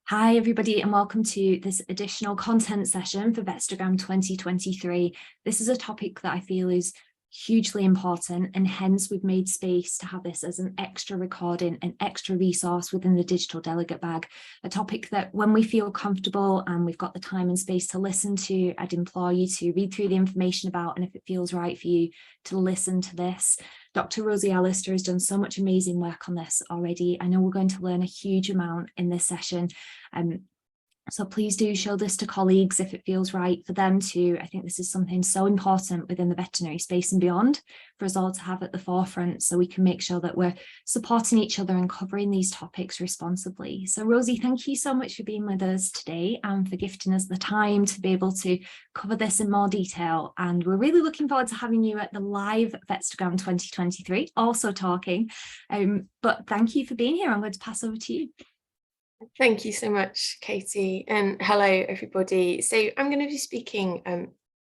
Hi everybody and welcome to this additional content session for VETstagram 2023. This is a topic that I feel is hugely important, and hence we've made space to have this as an extra recording, an extra resource within the digital delegate bag, a topic that when we feel comfortable and we've got the time and space to listen to, I'd implore you to read through the information about, and if it feels right for you, to listen to this. Dr. Rosie Allister has done so much amazing work on this already. I know we're going to learn a huge amount in this session. So please do show this to colleagues if it feels right for them to. I think this is something so important within the veterinary space and beyond for us all to have at the forefront, so we can make sure that we're supporting each other and covering these topics responsibly. So Rosie, thank you so much for being with us today and for gifting us the time to be able to cover this in more detail. And we're really looking forward to having you at the live VETstagram 2023, also talking. But thank you for being here. I'm going to pass over to you. Thank you so much, Katie, and hello everybody. So I'm going to be speaking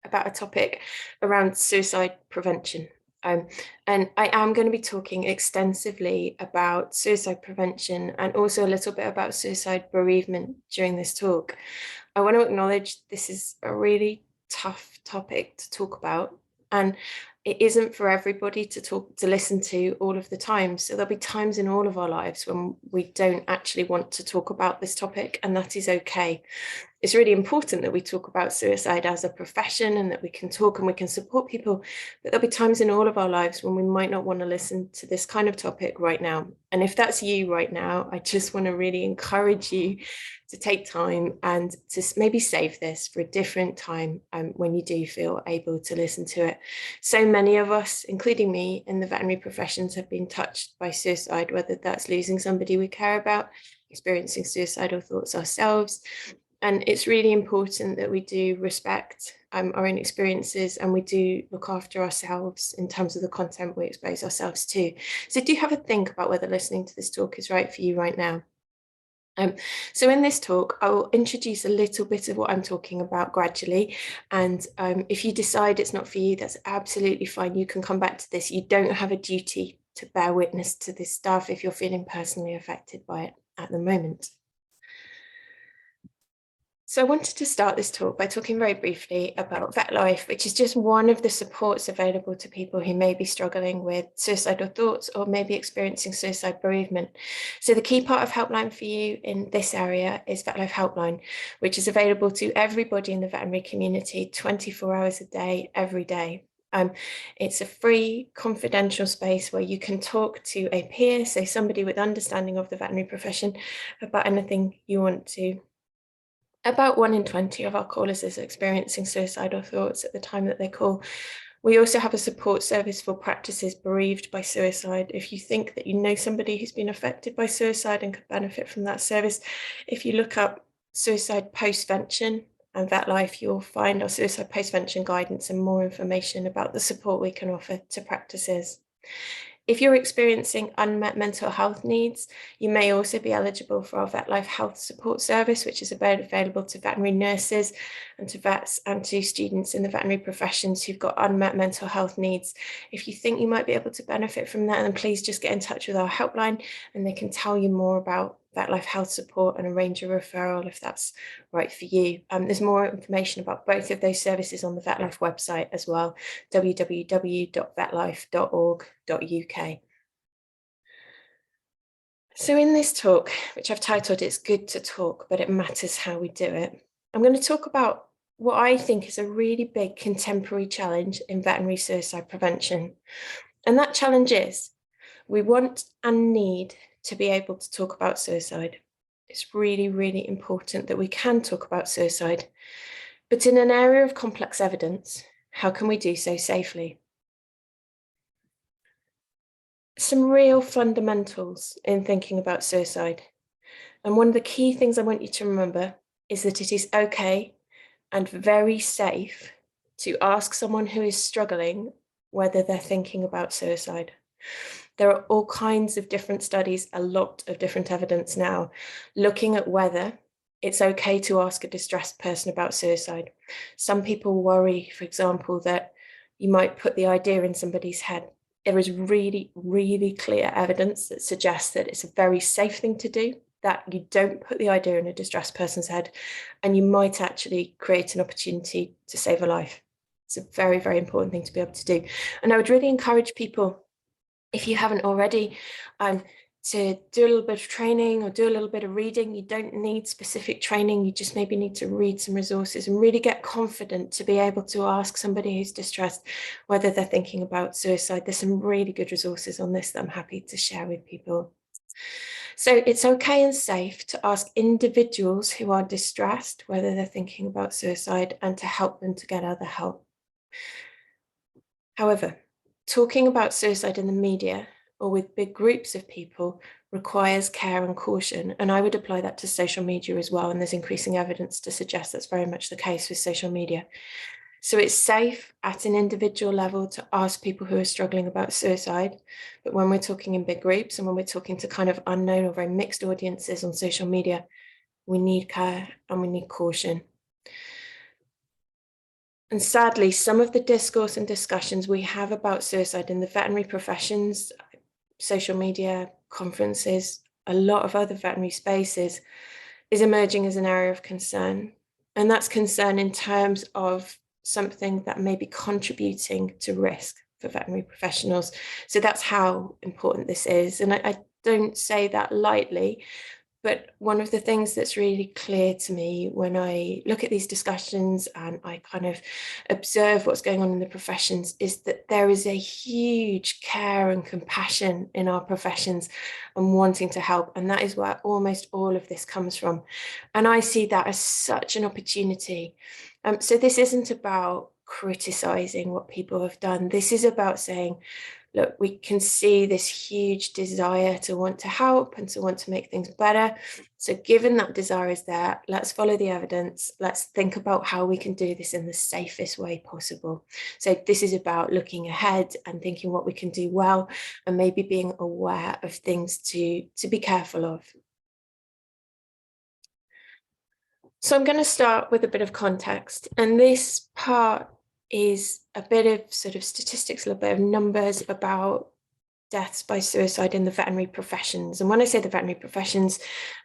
about a topic around suicide prevention. And I am going to be talking extensively about suicide prevention and also a little bit about suicide bereavement during this talk. I want to acknowledge this is a really tough topic to talk about, and it isn't for everybody to listen to all of the time. So there'll be times in all of our lives when we don't actually want to talk about this topic, and that is okay. It's really important that we talk about suicide as a profession and that we can talk and we can support people, but there'll be times in all of our lives when we might not want to listen to this kind of topic right now. And if that's you right now, I just want to really encourage you to take time and to maybe save this for a different time when you do feel able to listen to it. So many of us, including me, in the veterinary professions have been touched by suicide, whether that's losing somebody we care about, experiencing suicidal thoughts ourselves. And it's really important that we do respect our own experiences, and we do look after ourselves in terms of the content we expose ourselves to. So do have a think about whether listening to this talk is right for you right now. So in this talk, I will introduce a little bit of what I'm talking about gradually. And if you decide it's not for you, that's absolutely fine. You can come back to this. You don't have a duty to bear witness to this stuff if you're feeling personally affected by it at the moment. So I wanted to start this talk by talking very briefly about Vetlife, which is just one of the supports available to people who may be struggling with suicidal thoughts or maybe experiencing suicide bereavement. So the key part of Helpline for you in this area is Vetlife Helpline, which is available to everybody in the veterinary community 24 hours a day, every day. It's a free, confidential space where you can talk to a peer, so somebody with understanding of the veterinary profession, about anything you want to. About 1 in 20 of our callers is experiencing suicidal thoughts at the time that they call. We also have a support service for practices bereaved by suicide. If you think that you know somebody who's been affected by suicide and could benefit from that service, if you look up suicide postvention and Vetlife, you'll find our suicide postvention guidance and more information about the support we can offer to practices. If you're experiencing unmet mental health needs, you may also be eligible for our Vetlife Health Support Service, which is available to veterinary nurses and to vets and to students in the veterinary professions who've got unmet mental health needs. If you think you might be able to benefit from that, then please just get in touch with our helpline and they can tell you more about Vetlife Health Support and arrange a referral if that's right for you. There's more information about both of those services on the Vetlife website as well, www.vetlife.org.uk. So in this talk, which I've titled It's Good to Talk, but It Matters How We Do It, I'm going to talk about what I think is a really big contemporary challenge in veterinary suicide prevention. And that challenge is we want and need to be able to talk about suicide. It's really, really important that we can talk about suicide. But in an area of complex evidence, how can we do so safely? Some real fundamentals in thinking about suicide. And one of the key things I want you to remember is that it is okay and very safe to ask someone who is struggling whether they're thinking about suicide. There are all kinds of different studies, a lot of different evidence now, looking at whether it's okay to ask a distressed person about suicide. Some people worry, for example, that you might put the idea in somebody's head. There is really, really clear evidence that suggests that it's a very safe thing to do, that you don't put the idea in a distressed person's head, and you might actually create an opportunity to save a life. It's a very, very important thing to be able to do. And I would really encourage people, if you haven't already, to do a little bit of training or do a little bit of reading. You don't need specific training. You just maybe need to read some resources and really get confident to be able to ask somebody who's distressed whether they're thinking about suicide. There's some really good resources on this that I'm happy to share with people. So it's okay and safe to ask individuals who are distressed whether they're thinking about suicide and to help them to get other help. However, talking about suicide in the media or with big groups of people requires care and caution, and I would apply that to social media as well, and there's increasing evidence to suggest that's very much the case with social media. So it's safe at an individual level to ask people who are struggling about suicide, but when we're talking in big groups and when we're talking to kind of unknown or very mixed audiences on social media, we need care and we need caution. And sadly, some of the discourse and discussions we have about suicide in the veterinary professions, social media, conferences, a lot of other veterinary spaces, is emerging as an area of concern. And that's concern in terms of something that may be contributing to risk for veterinary professionals. So that's how important this is. And I don't say that lightly, but one of the things that's really clear to me when I look at these discussions and I kind of observe what's going on in the professions is that there is a huge care and compassion in our professions and wanting to help. And that is where almost all of this comes from. And I see that as such an opportunity. So this isn't about criticizing what people have done. This is about saying, look, we can see this huge desire to want to help and to want to make things better. So given that desire is there, let's follow the evidence. Let's think about how we can do this in the safest way possible. So this is about looking ahead and thinking what we can do well and maybe being aware of things to be careful of. So I'm going to start with a bit of context, and this part is a bit of sort of statistics, a little bit of numbers about deaths by suicide in the veterinary professions. And when I say the veterinary professions,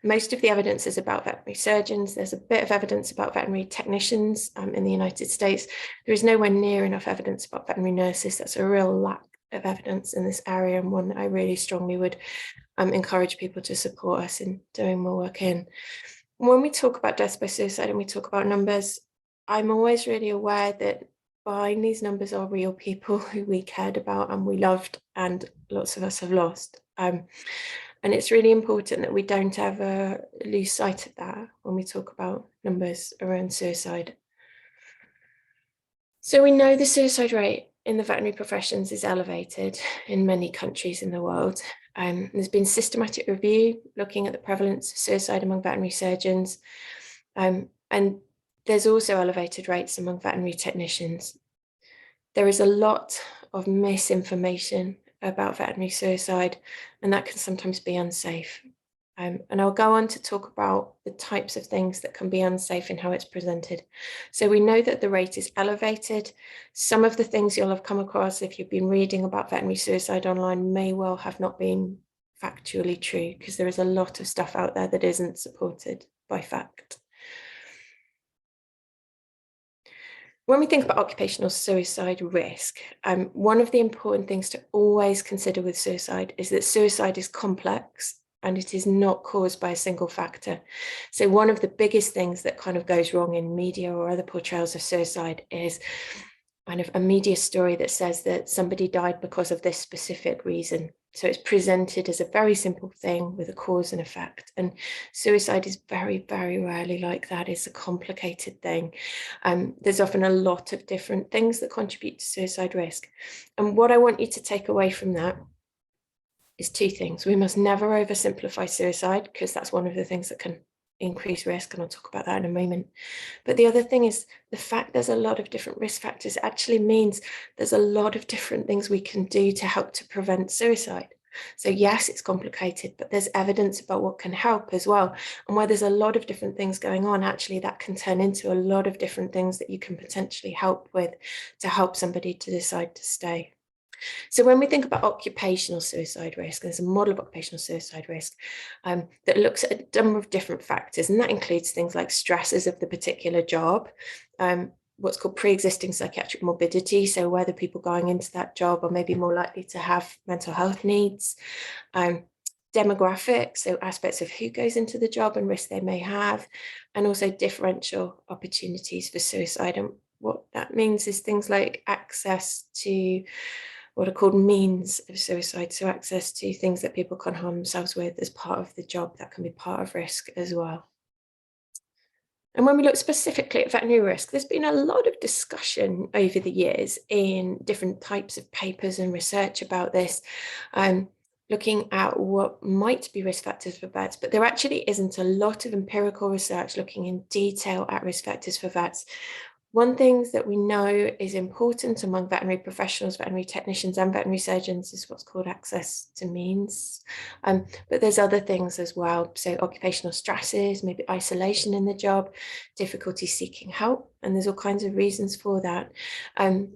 most of the evidence is about veterinary surgeons. There's a bit of evidence about veterinary technicians in the United States. There is nowhere near enough evidence about veterinary nurses. That's a real lack of evidence in this area, and one that I really strongly would encourage people to support us in doing more work in. When we talk about deaths by suicide and we talk about numbers, I'm always really aware that behind these numbers are real people who we cared about and we loved, and lots of us have lost. And it's really important that we don't ever lose sight of that when we talk about numbers around suicide. So we know the suicide rate in the veterinary professions is elevated in many countries in the world. There's been systematic review looking at the prevalence of suicide among veterinary surgeons, and there's also elevated rates among veterinary technicians. There is a lot of misinformation about veterinary suicide, and that can sometimes be unsafe. And I'll go on to talk about the types of things that can be unsafe and how it's presented. So we know that the rate is elevated. Some of the things you'll have come across if you've been reading about veterinary suicide online may well have not been factually true, because there is a lot of stuff out there that isn't supported by fact. When we think about occupational suicide risk, one of the important things to always consider with suicide is that suicide is complex and it is not caused by a single factor. So one of the biggest things that kind of goes wrong in media or other portrayals of suicide is kind of a media story that says that somebody died because of this specific reason. So it's presented as a very simple thing with a cause and effect. And suicide is very, very rarely like that. It's a complicated thing. There's often a lot of different things that contribute to suicide risk. And what I want you to take away from that is two things. We must never oversimplify suicide, because that's one of the things that can increase risk, and I'll talk about that in a moment. But the other thing is the fact there's a lot of different risk factors actually means there's a lot of different things we can do to help to prevent suicide. So yes, it's complicated, but there's evidence about what can help as well. And where there's a lot of different things going on, actually that can turn into a lot of different things that you can potentially help with to help somebody to decide to stay. So when we think about occupational suicide risk, there's a model of occupational suicide risk that looks at a number of different factors, and that includes things like stresses of the particular job, what's called pre-existing psychiatric morbidity, so whether people going into that job are maybe more likely to have mental health needs, demographics, so aspects of who goes into the job and risks they may have, and also differential opportunities for suicide. And what that means is things like access to what are called means of suicide, so access to things that people can harm themselves with as part of the job. That can be part of risk as well. And when we look specifically at veterinary risk, there's been a lot of discussion over the years in different types of papers and research about this, looking at what might be risk factors for vets, but there actually isn't a lot of empirical research looking in detail at risk factors for vets. One thing that we know is important among veterinary professionals, veterinary technicians and veterinary surgeons is what's called access to means. But there's other things as well. So occupational stresses, maybe isolation in the job, difficulty seeking help, and there's all kinds of reasons for that.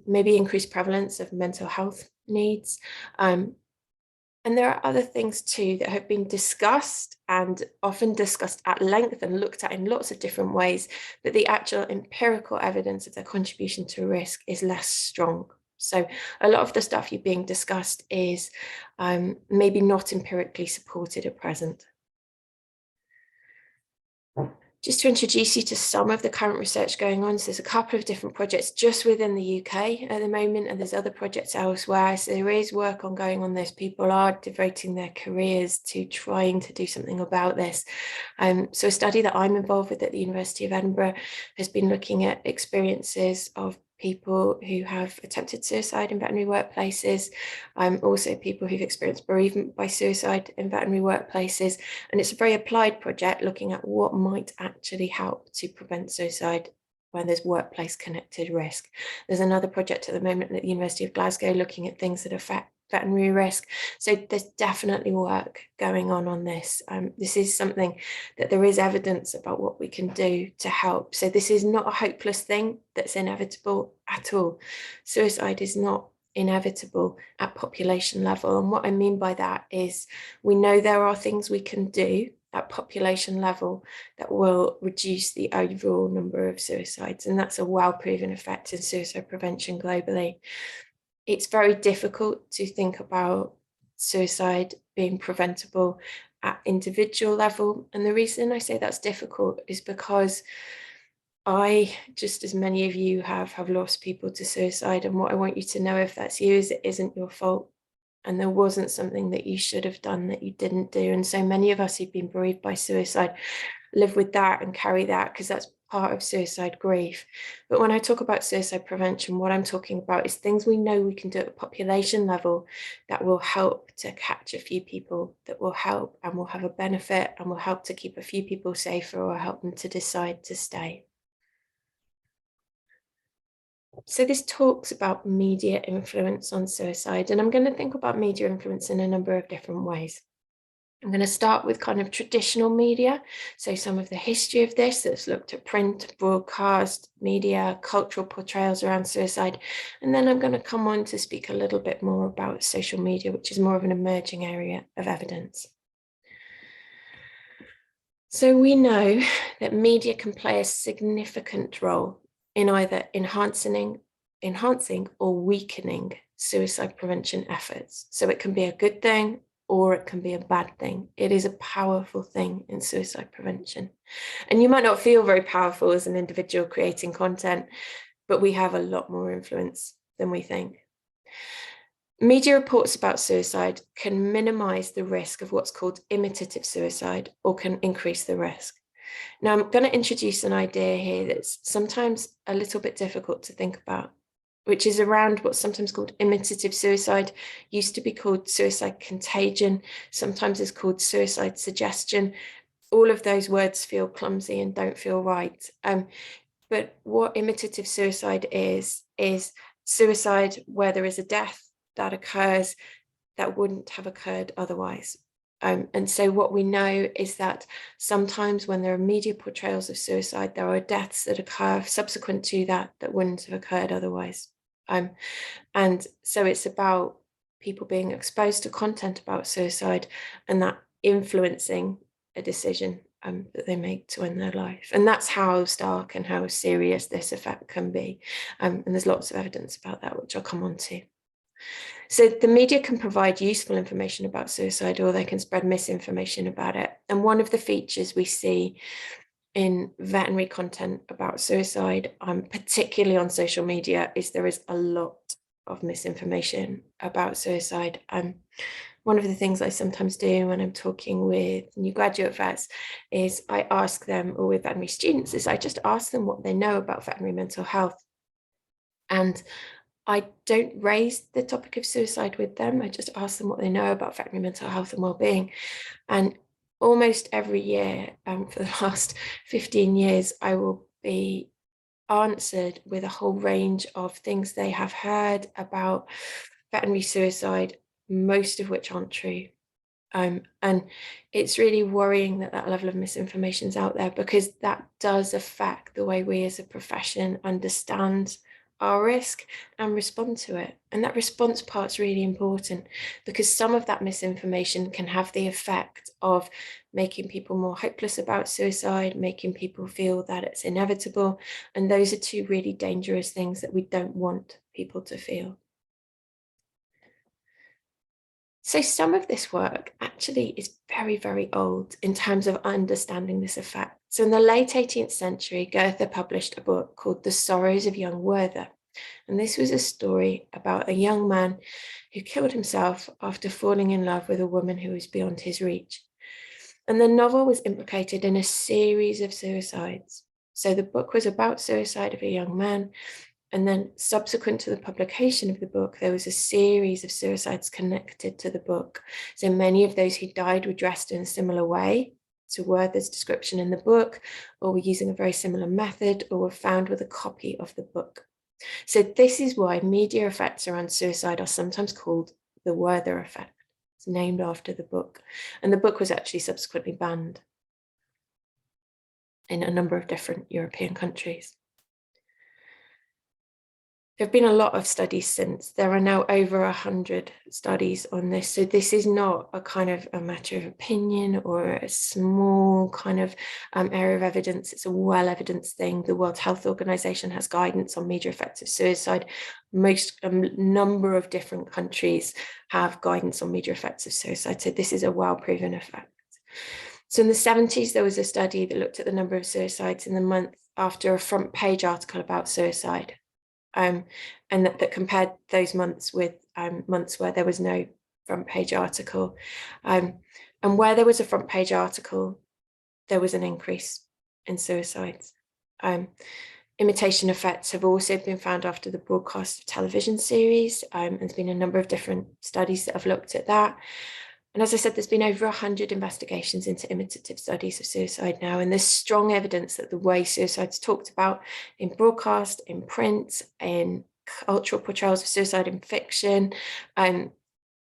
Maybe increased prevalence of mental health needs. And there are other things too that have been discussed and often discussed at length and looked at in lots of different ways, but the actual empirical evidence of their contribution to risk is less strong. So a lot of the stuff you're being discussed is maybe not empirically supported at present. Just to introduce you to some of the current research going on, so there's a couple of different projects just within the UK at the moment, and there's other projects elsewhere. So there is work ongoing on this. People are devoting their careers to trying to do something about this. So a study that I'm involved with at the University of Edinburgh has been looking at experiences of people who have attempted suicide in veterinary workplaces, also people who've experienced bereavement by suicide in veterinary workplaces. And it's a very applied project looking at what might actually help to prevent suicide when there's workplace connected risk. There's another project at the moment at the University of Glasgow looking at things that affect veterinary risk. So there's definitely work going on this. This is something that there is evidence about what we can do to help. So this is not a hopeless thing that's inevitable at all. Suicide is not inevitable at population level. And what I mean by that is we know there are things we can do at population level that will reduce the overall number of suicides. And that's a well-proven effect in suicide prevention globally. It's very difficult to think about suicide being preventable at individual level. And the reason I say that's difficult is because I, just as many of you have lost people to suicide. And what I want you to know, if that's you, is it isn't your fault. And there wasn't something that you should have done that you didn't do. And so many of us who've been bereaved by suicide live with that and carry that because that's part of suicide grief. But when I talk about suicide prevention, what I'm talking about is things we know we can do at a population level that will help to catch a few people, that will help and will have a benefit and will help to keep a few people safer or help them to decide to stay. So this talks about media influence on suicide, and I'm going to think about media influence in a number of different ways. I'm going to start with kind of traditional media, so some of the history of this that's looked at print, broadcast, media, cultural portrayals around suicide, and then I'm going to come on to speak a little bit more about social media, which is more of an emerging area of evidence. So we know that media can play a significant role in either enhancing or weakening suicide prevention efforts. So it can be a good thing or it can be a bad thing. It is a powerful thing in suicide prevention. And you might not feel very powerful as an individual creating content, but we have a lot more influence than we think. Media reports about suicide can minimize the risk of what's called imitative suicide or can increase the risk. Now, I'm going to introduce an idea here that's sometimes a little bit difficult to think about, which is around what's sometimes called imitative suicide, used to be called suicide contagion, sometimes is called suicide suggestion. All of those words feel clumsy and don't feel right. But what imitative suicide is suicide where there is a death that occurs that wouldn't have occurred otherwise. And so what we know is that sometimes when there are media portrayals of suicide, there are deaths that occur subsequent to that wouldn't have occurred otherwise. And so it's about people being exposed to content about suicide and that influencing a decision that they make to end their life. And that's how stark and how serious this effect can be. And there's lots of evidence about that, which I'll come on to. So the media can provide useful information about suicide, or they can spread misinformation about it. And one of the features we see in veterinary content about suicide, particularly on social media, is there is a lot of misinformation about suicide. One of the things I sometimes do when I'm talking with new graduate vets is I ask them, or with veterinary students, is I just ask them what they know about veterinary mental health. And I don't raise the topic of suicide with them. I just ask them what they know about veterinary mental health and wellbeing. And almost every year for the last 15 years, I will be answered with a whole range of things they have heard about veterinary suicide, most of which aren't true. And it's really worrying that that level of misinformation is out there, because that does affect the way we as a profession understand our risk and respond to it. And that response part's really important, because some of that misinformation can have the effect of making people more hopeless about suicide, making people feel that it's inevitable. And those are two really dangerous things that we don't want people to feel. So some of this work actually is very, very old in terms of understanding this effect. So in the late 18th century, Goethe published a book called The Sorrows of Young Werther. And this was a story about a young man who killed himself after falling in love with a woman who was beyond his reach. And the novel was implicated in a series of suicides. So the book was about suicide of a young man. And then subsequent to the publication of the book, there was a series of suicides connected to the book. So many of those who died were dressed in a similar way to Werther's description in the book, or were using a very similar method, or were found with a copy of the book. So this is why media effects around suicide are sometimes called the Werther effect. It's named after the book. And the book was actually subsequently banned in a number of different European countries. There have been a lot of studies since. There are now over 100 studies on this. So this is not a kind of a matter of opinion or a small kind of area of evidence. It's a well-evidenced thing. The World Health Organization has guidance on media effects of suicide. A number of different countries have guidance on media effects of suicide. So this is a well-proven effect. So in the 70s, there was a study that looked at the number of suicides in the month after a front page article about suicide. And that compared those months with months where there was no front page article. And where there was a front page article, there was an increase in suicides. Imitation effects have also been found after the broadcast of television series. There's been a number of different studies that have looked at that. And as I said, there's been over 100 investigations into imitative studies of suicide now, and there's strong evidence that the way suicide's talked about in broadcast, in print, in cultural portrayals of suicide in fiction, can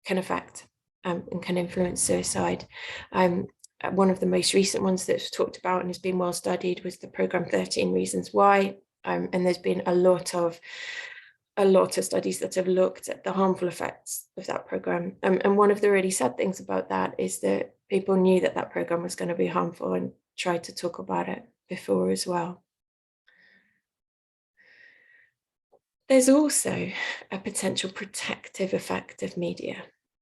affect and can influence suicide. One of the most recent ones that's talked about and has been well studied was the program 13 Reasons Why, and there's been a lot of studies that have looked at the harmful effects of that program. And one of the really sad things about that is that people knew that that program was going to be harmful and tried to talk about it before as well. There's also a potential protective effect of media.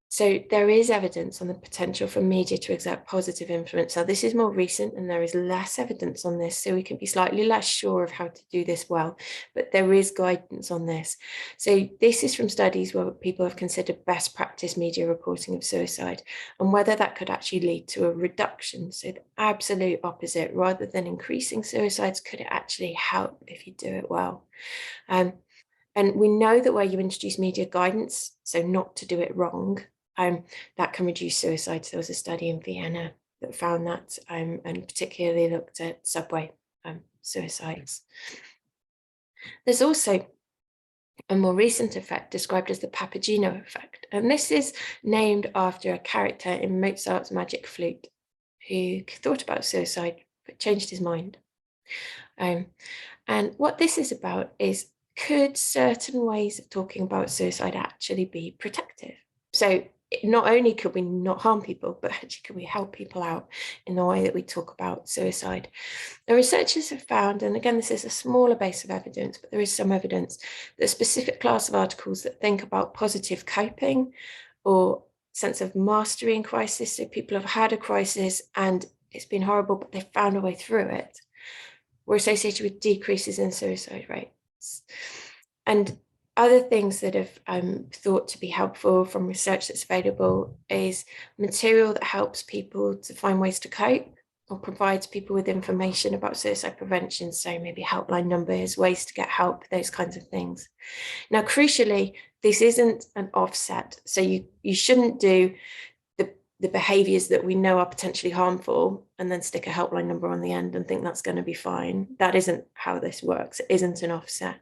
So there is evidence on the potential for media to exert positive influence. Now, this is more recent and there is less evidence on this, so we can be slightly less sure of how to do this well, but there is guidance on this. So this is from studies where people have considered best practice media reporting of suicide and whether that could actually lead to a reduction. So the absolute opposite, rather than increasing suicides, could it actually help if you do it well? And we know that where you introduce media guidance, so not to do it wrong, that can reduce suicides. There was a study in Vienna that found that, and particularly looked at subway suicides. There's also a more recent effect described as the Papageno effect, and this is named after a character in Mozart's Magic Flute who thought about suicide but changed his mind. And what this is about is could certain ways of talking about suicide actually be protective? So not only could we not harm people, but actually could we help people out in the way that we talk about suicide? The researchers have found, and again, this is a smaller base of evidence, but there is some evidence, that a specific class of articles that think about positive coping or sense of mastery in crisis, so people have had a crisis and it's been horrible, but they've found a way through it, were associated with decreases in suicide rates. And other things that have thought to be helpful from research that's available is material that helps people to find ways to cope or provides people with information about suicide prevention. So maybe helpline numbers, ways to get help, those kinds of things. Now, crucially, this isn't an offset. So you shouldn't do the behaviors that we know are potentially harmful and then stick a helpline number on the end and think that's going to be fine. That isn't how this works. It isn't an offset.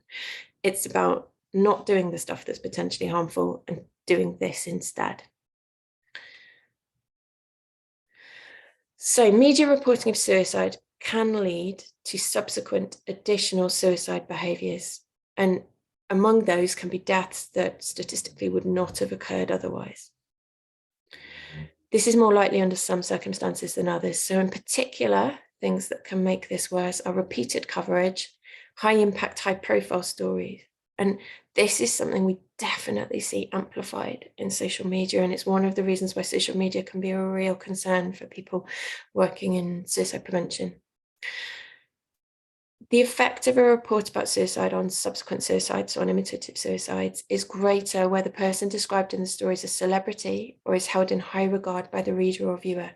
It's about not doing the stuff that's potentially harmful and doing this instead. So media reporting of suicide can lead to subsequent additional suicide behaviors. And among those can be deaths that statistically would not have occurred otherwise. This is more likely under some circumstances than others. So in particular, things that can make this worse are repeated coverage, high impact, high profile stories. And this is something we definitely see amplified in social media. And it's one of the reasons why social media can be a real concern for people working in suicide prevention. The effect of a report about suicide on subsequent suicides, on imitative suicides, is greater where the person described in the story is a celebrity or is held in high regard by the reader or viewer,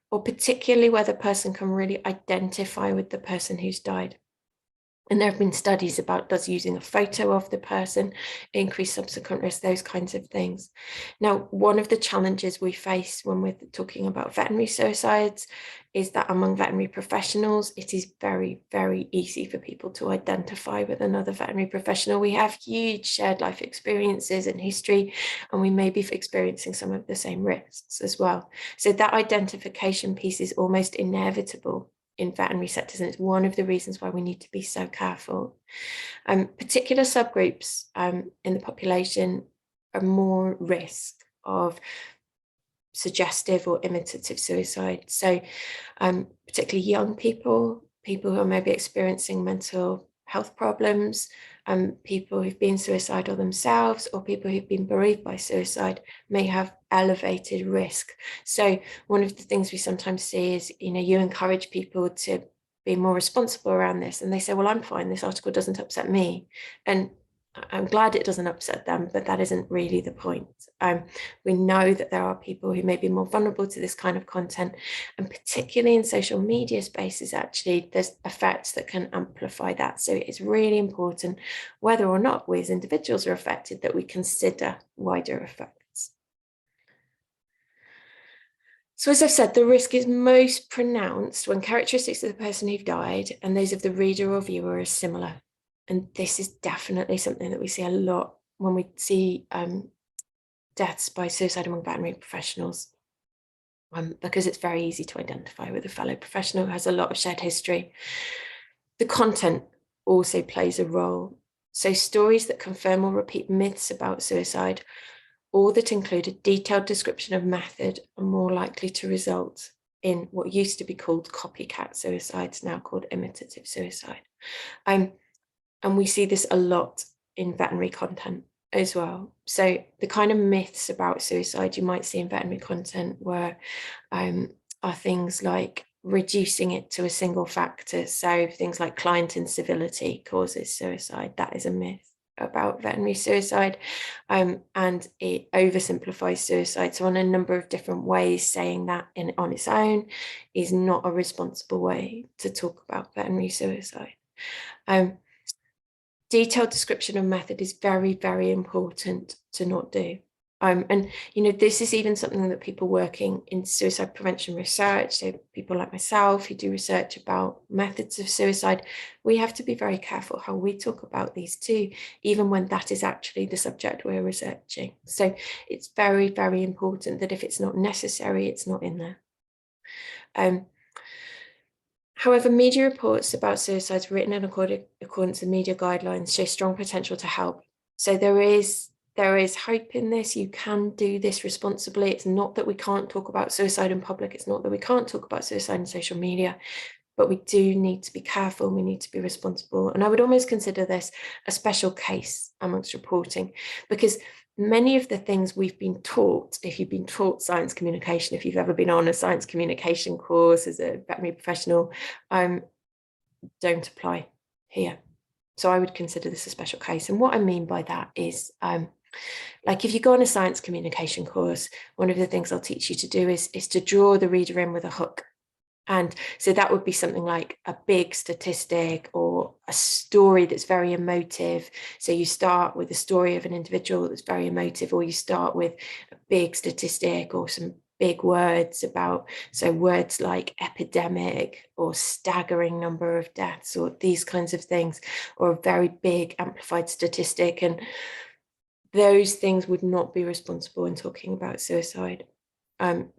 or particularly where the person can really identify with the person who's died. And there have been studies about does using a photo of the person increase subsequent risk, those kinds of things. Now, one of the challenges we face when we're talking about veterinary suicides is that among veterinary professionals, it is very, very easy for people to identify with another veterinary professional. We have huge shared life experiences and history, and we may be experiencing some of the same risks as well. So that identification piece is almost inevitable in veterinary sectors, and it's one of the reasons why we need to be so careful. Particular subgroups in the population are more risk of suggestive or imitative suicide. So particularly young people who are maybe experiencing mental health problems, people who've been suicidal themselves, or people who've been bereaved by suicide may have elevated risk. So one of the things we sometimes see is, you encourage people to be more responsible around this, and they say, well, I'm fine, this article doesn't upset me. And I'm glad it doesn't upset them, but that isn't really the point. We know that there are people who may be more vulnerable to this kind of content, and particularly in social media spaces, actually, there's effects that can amplify that. So it's really important, whether or not we as individuals are affected, that we consider wider effects. So as I've said, the risk is most pronounced when characteristics of the person who died and those of the reader or viewer are similar. And this is definitely something that we see a lot when we see deaths by suicide among veterinary professionals, because it's very easy to identify with a fellow professional who has a lot of shared history. The content also plays a role. So stories that confirm or repeat myths about suicide, or that include a detailed description of method, are more likely to result in what used to be called copycat suicides, now called imitative suicide. And we see this a lot in veterinary content as well. So the kind of myths about suicide you might see in veterinary content are things like reducing it to a single factor. So things like client incivility causes suicide. That is a myth about veterinary suicide, and it oversimplifies suicide. So on a number of different ways, saying that on its own is not a responsible way to talk about veterinary suicide. Detailed description of method is very, very important to not do. And this is even something that people working in suicide prevention research, so people like myself who do research about methods of suicide, we have to be very careful how we talk about these too, even when that is actually the subject we're researching. So it's very, very important that if it's not necessary, it's not in there. However, media reports about suicides written in accordance with media guidelines show strong potential to help. So there is hope in this. You can do this responsibly. It's not that we can't talk about suicide in public. It's not that we can't talk about suicide in social media, but we do need to be careful. We need to be responsible. And I would almost consider this a special case amongst reporting, because many of the things we've been taught, if you've been taught science communication, if you've ever been on a science communication course as a veterinary professional, don't apply here. So I would consider this a special case. And what I mean by that is, like if you go on a science communication course, one of the things I'll teach you to do is to draw the reader in with a hook. And so that would be something like a big statistic or a story that's very emotive. So you start with a story of an individual that's very emotive, or you start with a big statistic or some big words about, so words like epidemic or staggering number of deaths or these kinds of things, or a very big amplified statistic. And those things would not be responsible in talking about suicide.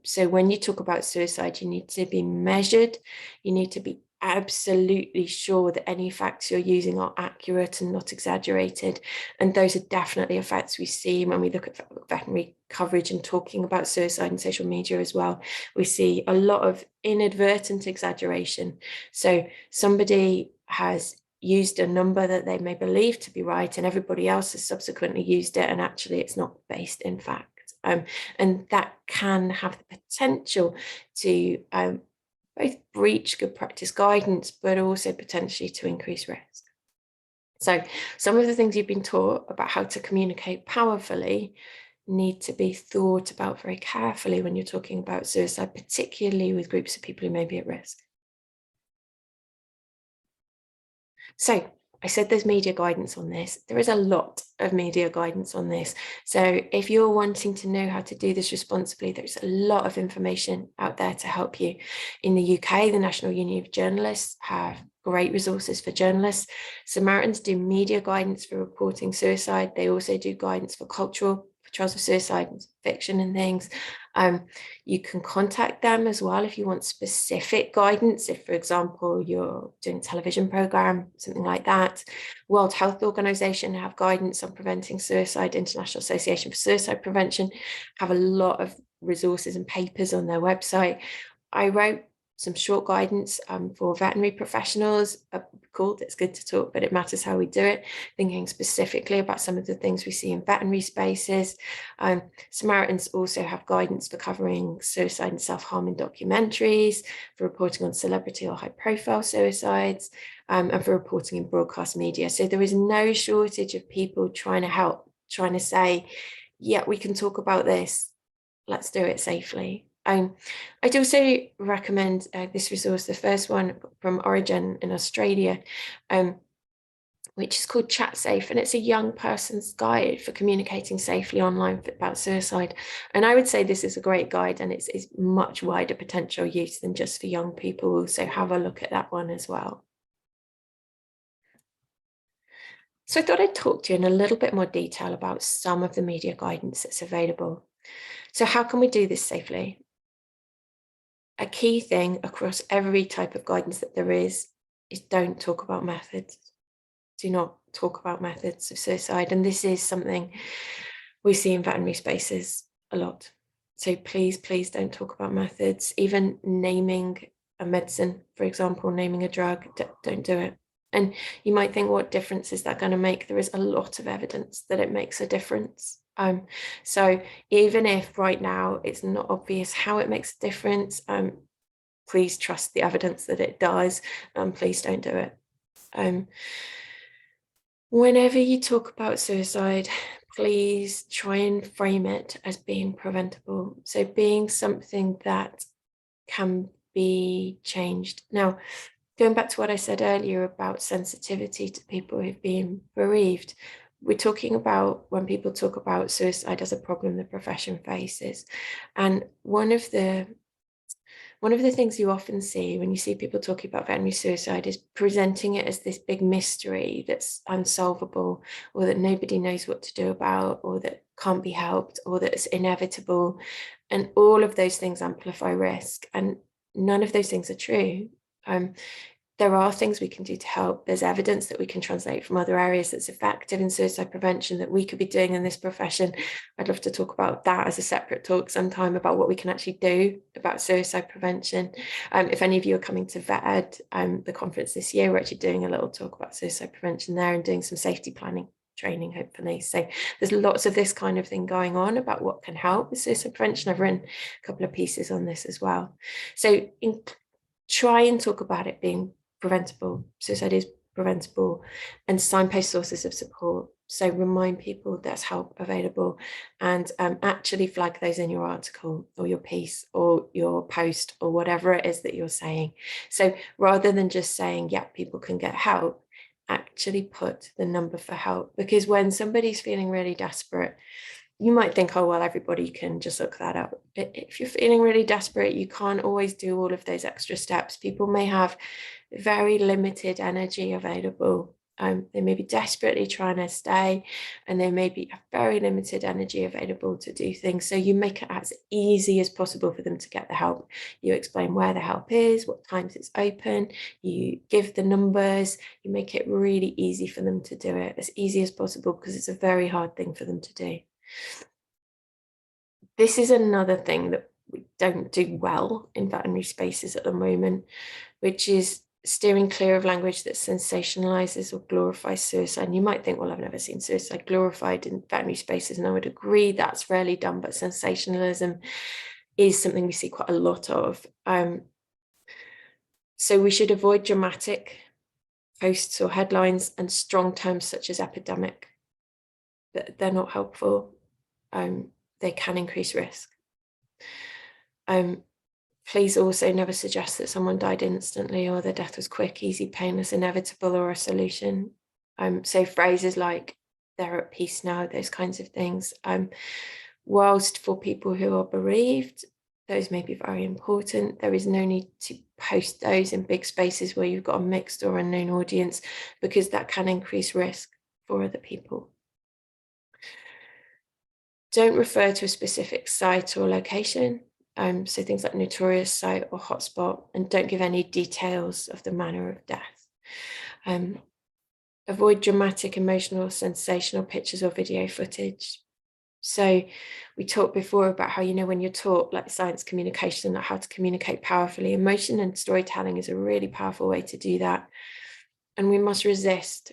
So when you talk about suicide, you need to be measured. You need to be absolutely sure that any facts you're using are accurate and not exaggerated. And those are definitely effects we see when we look at veterinary coverage and talking about suicide in social media as well. We see a lot of inadvertent exaggeration. So somebody has used a number that they may believe to be right, and everybody else has subsequently used it, and actually it's not based in fact. And that can have the potential to both breach good practice guidance, but also potentially to increase risk. So some of the things you've been taught about how to communicate powerfully need to be thought about very carefully when you're talking about suicide, particularly with groups of people who may be at risk. So I said there's media guidance on this. There is a lot of media guidance on this. So if you're wanting to know how to do this responsibly, there's a lot of information out there to help you. In the UK, the National Union of Journalists have great resources for journalists. Samaritans do media guidance for reporting suicide. They also do guidance for cultural portrayals of suicide and fiction and things. You can contact them as well if you want specific guidance. If, for example, you're doing a television program, something like that. World Health Organization have guidance on preventing suicide. International Association for Suicide Prevention have a lot of resources and papers on their website. I wrote some short guidance for veterinary professionals called It's Good to Talk, but it matters how we do it, thinking specifically about some of the things we see in veterinary spaces. Samaritans also have guidance for covering suicide and self-harm in documentaries, for reporting on celebrity or high-profile suicides, and for reporting in broadcast media. So there is no shortage of people trying to help, trying to say, yeah, we can talk about this, let's do it safely. I'd also recommend this resource, the first one from Origin in Australia, which is called Chat Safe, and it's a young person's guide for communicating safely online about suicide. And I would say this is a great guide, and it's much wider potential use than just for young people. So have a look at that one as well. So I thought I'd talk to you in a little bit more detail about some of the media guidance that's available. So how can we do this safely? A key thing across every type of guidance that there is don't talk about methods. Do not talk about methods of suicide. And this is something we see in veterinary spaces a lot. So please, please don't talk about methods. Even naming a medicine, for example, naming a drug, don't do it. And you might think, what difference is that going to make? There is a lot of evidence that it makes a difference. So even if right now it's not obvious how it makes a difference, please trust the evidence that it does, and please don't do it. Whenever you talk about suicide, please try and frame it as being preventable. So being something that can be changed. Now, going back to what I said earlier about sensitivity to people who've been bereaved, we're talking about when people talk about suicide as a problem the profession faces. And one of the things you often see when you see people talking about veterinary suicide is presenting it as this big mystery that's unsolvable, or that nobody knows what to do about, or that can't be helped, or that it's inevitable. And all of those things amplify risk. And none of those things are true. There are things we can do to help. There's evidence that we can translate from other areas that's effective in suicide prevention that we could be doing in this profession. I'd love to talk about that as a separate talk sometime, about what we can actually do about suicide prevention. If any of you are coming to VetEd, the conference this year, we're actually doing a little talk about suicide prevention there and doing some safety planning training, hopefully. So there's lots of this kind of thing going on about what can help with suicide prevention. I've written a couple of pieces on this as well. So try and talk about it being preventable. Suicide is preventable, and signpost sources of support. So remind people there's help available, and actually flag those in your article or your piece or your post or whatever it is that you're saying. So rather than just saying, yeah, people can get help, actually put the number for help, because when somebody's feeling really desperate, you might think, oh, well, everybody can just look that up. If you're feeling really desperate, you can't always do all of those extra steps. People may have very limited energy available. They may be desperately trying to stay, and they may be very limited energy available to do things. So you make it as easy as possible for them to get the help. You explain where the help is, what times it's open, you give the numbers, you make it really easy for them to do it, as easy as possible, because it's a very hard thing for them to do. This is another thing that we don't do well in veterinary spaces at the moment, which is steering clear of language that sensationalizes or glorifies suicide. And you might think, well, I've never seen suicide glorified in veterinary spaces, and I would agree that's rarely done, but sensationalism is something we see quite a lot of. So we should avoid dramatic posts or headlines and strong terms such as epidemic. They're not helpful. They can increase risk. Please also never suggest that someone died instantly or their death was quick, easy, painless, inevitable, or a solution. So phrases like they're at peace now, those kinds of things. Whilst for people who are bereaved, those may be very important. There is no need to post those in big spaces where you've got a mixed or unknown audience, because that can increase risk for other people. Don't refer to a specific site or location, so things like notorious site or hotspot, and don't give any details of the manner of death. Avoid dramatic, emotional, sensational pictures or video footage. So we talked before about how, when you're taught like science communication, like how to communicate powerfully, emotion and storytelling is a really powerful way to do that. And we must resist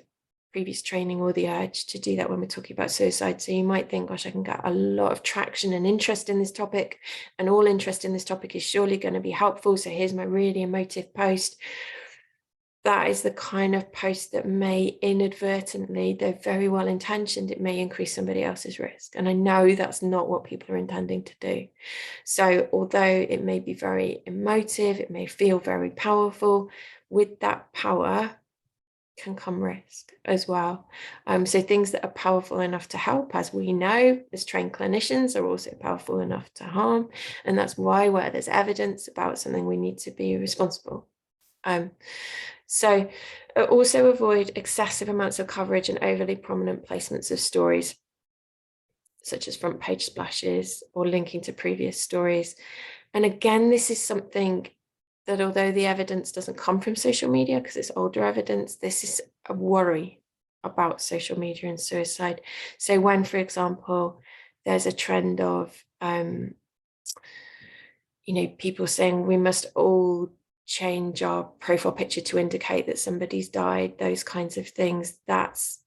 previous training or the urge to do that when we're talking about suicide. So you might think, gosh, I can get a lot of traction and interest in this topic, and all interest in this topic is surely going to be helpful. So here's my really emotive post. That is the kind of post that may inadvertently, though very well intentioned, it may increase somebody else's risk. And I know that's not what people are intending to do. So although it may be very emotive, it may feel very powerful, with that power can come risk as well. So things that are powerful enough to help, as we know, as trained clinicians, are also powerful enough to harm. And that's why where there's evidence about something, we need to be responsible. So also avoid excessive amounts of coverage and overly prominent placements of stories, such as front page splashes or linking to previous stories. And again, this is something that, although the evidence doesn't come from social media because it's older evidence, this is a worry about social media and suicide. So when, for example, there's a trend of, people saying we must all change our profile picture to indicate that somebody's died, those kinds of things, that's